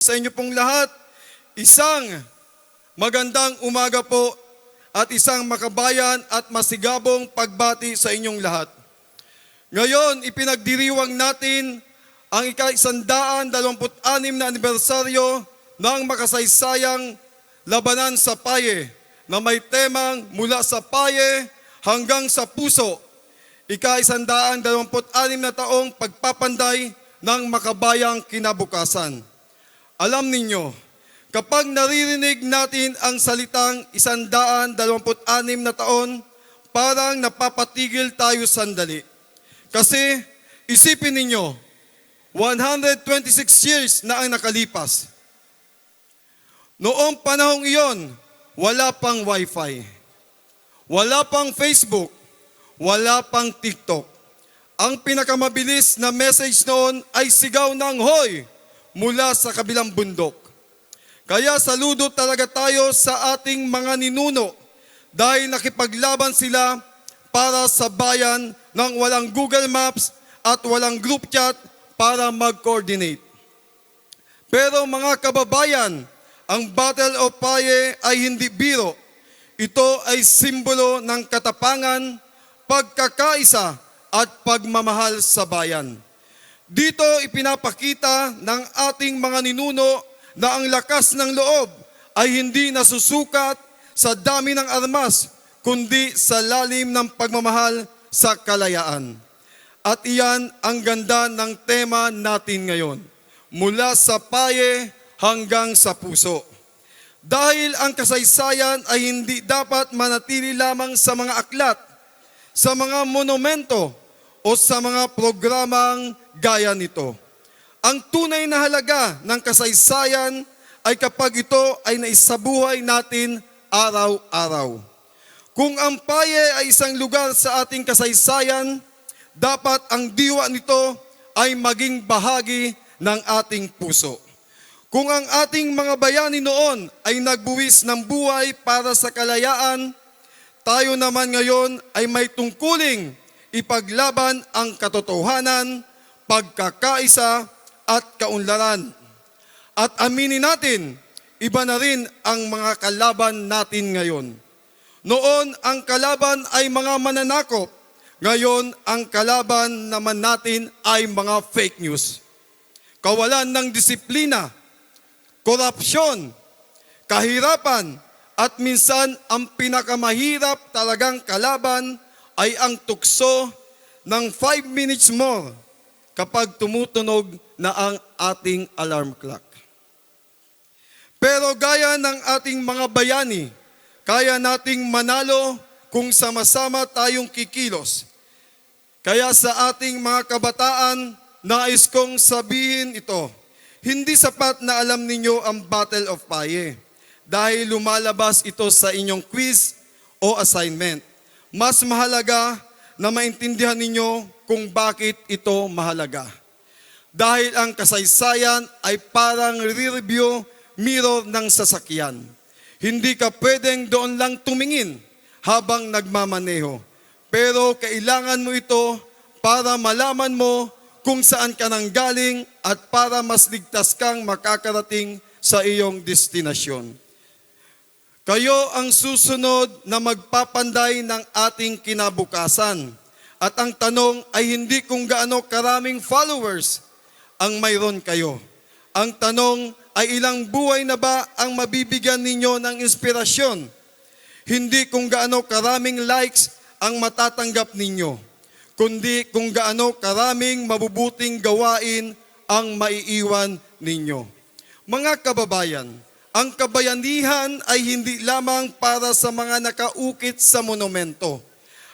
Sa inyo pong lahat, isang magandang umaga po at isang makabayan at masigabong pagbati sa inyong lahat. Ngayon, ipinagdiriwang natin ang ika-126 na anibersaryo ng makasaysayang Labanan sa Paye na may temang mula sa paye hanggang sa puso. Ika-126 na taong pagpapanday ng makabayang kinabukasan. Alam ninyo, kapag naririnig natin ang salitang 126 na taon, parang napapatigil tayo sandali. Kasi isipin ninyo, 126 years na ang nakalipas. Noong panahong iyon, wala pang Wi-Fi, wala pang Facebook, wala pang TikTok. Ang pinakamabilis na message noon ay sigaw ng hoy mula sa kabilang bundok. Kaya saludo talaga tayo sa ating mga ninuno dahil nakipaglaban sila para sa bayan ng walang Google Maps at walang group chat para mag-coordinate. Pero mga kababayan, ang Battle of Paye ay hindi biro. Ito ay simbolo ng katapangan, pagkakaisa at pagmamahal sa bayan. Dito ipinapakita ng ating mga ninuno na ang lakas ng loob ay hindi nasusukat sa dami ng armas, kundi sa lalim ng pagmamahal sa kalayaan. At iyan ang ganda ng tema natin ngayon, mula sa paye hanggang sa puso. Dahil ang kasaysayan ay hindi dapat manatili lamang sa mga aklat, sa mga monumento o sa mga programang gaya nito. Ang tunay na halaga ng kasaysayan ay kapag ito ay naisabuhay natin araw-araw. Kung ang paye ay isang lugar sa ating kasaysayan, dapat ang diwa nito ay maging bahagi ng ating puso. Kung ang ating mga bayani noon ay nagbuwis ng buhay para sa kalayaan, tayo naman ngayon ay may tungkuling ipaglaban ang katotohanan, pagkakaisa at kaunlaran. At aminin natin, iba na rin ang mga kalaban natin ngayon. Noon ang kalaban ay mga mananakop, ngayon ang kalaban naman natin ay mga fake news. Kawalan ng disiplina, korupsyon, kahirapan, at minsan ang pinakamahirap talagang kalaban ay ang tukso ng 5 minutes more kapag tumutunog na ang ating alarm clock. Pero gaya ng ating mga bayani, kaya nating manalo kung sama-sama tayong kikilos. Kaya sa ating mga kabataan, nais kong sabihin ito, hindi sapat na alam ninyo ang Battle of Paye dahil lumalabas ito sa inyong quiz o assignment. Mas mahalaga na maintindihan ninyo kung bakit ito mahalaga. Dahil ang kasaysayan ay parang re-review mirror ng sasakyan. Hindi ka pwedeng doon lang tumingin habang nagmamaneho. Pero kailangan mo ito para malaman mo kung saan ka nanggaling at para mas ligtas kang makakarating sa iyong destinasyon. Kayo ang susunod na magpapanday ng ating kinabukasan. At ang tanong ay hindi kung gaano karaming followers ang mayroon kayo. Ang tanong ay ilang buhay na ba ang mabibigyan ninyo ng inspirasyon? Hindi kung gaano karaming likes ang matatanggap ninyo, kundi kung gaano karaming mabubuting gawain ang maiiwan ninyo. Mga kababayan, ang kabayanihan ay hindi lamang para sa mga nakaukit sa monumento.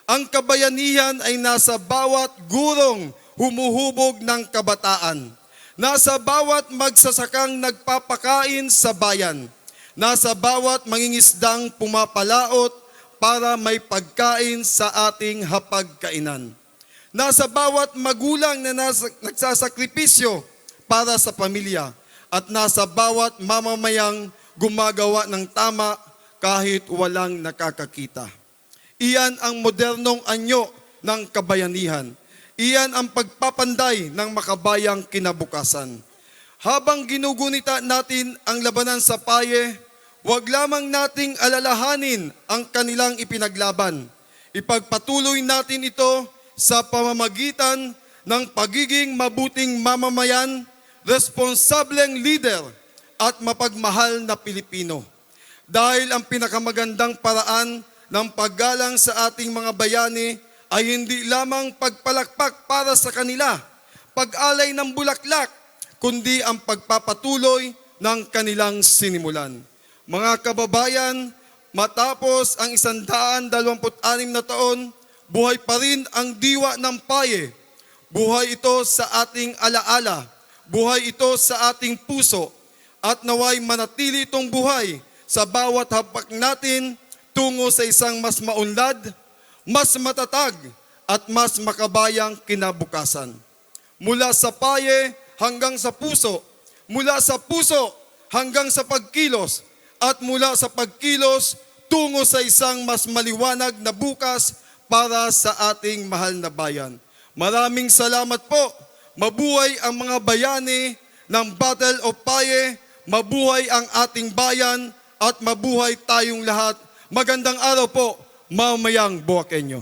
Ang kabayanihan ay nasa bawat gurong humuhubog ng kabataan. Nasa bawat magsasakang nagpapakain sa bayan. Nasa bawat mangingisdang pumapalaot para may pagkain sa ating hapagkainan. Nasa bawat magulang na nagsasakripisyo para sa pamilya. At nasa bawat mamamayang gumagawa ng tama kahit walang nakakakita. Iyan ang modernong anyo ng kabayanihan. Iyan ang pagpapanday ng makabayang kinabukasan. Habang ginugunita natin ang labanan sa paye, huwag lamang nating alalahanin ang kanilang ipinaglaban. Ipagpatuloy natin ito sa pamamagitan ng pagiging mabuting mamamayan, responsableng leader at mapagmahal na Pilipino. Dahil ang pinakamagandang paraan ng paggalang sa ating mga bayani ay hindi lamang pagpalakpak para sa kanila, pag-alay ng bulaklak, kundi ang pagpapatuloy ng kanilang sinimulan. Mga kababayan, matapos ang 126 na taon, buhay pa rin ang diwa ng paye. Buhay ito sa ating alaala, buhay ito sa ating puso, at naway manatili itong buhay sa bawat hapak natin tungo sa isang mas maunlad, mas matatag, at mas makabayang kinabukasan. Mula sa paye hanggang sa puso, mula sa puso hanggang sa pagkilos, at mula sa pagkilos tungo sa isang mas maliwanag na bukas para sa ating mahal na bayan. Maraming salamat po. Mabuhay ang mga bayani ng Battle of Paye, mabuhay ang ating bayan, at mabuhay tayong lahat. Magandang araw po, mamayang Buwakenyo.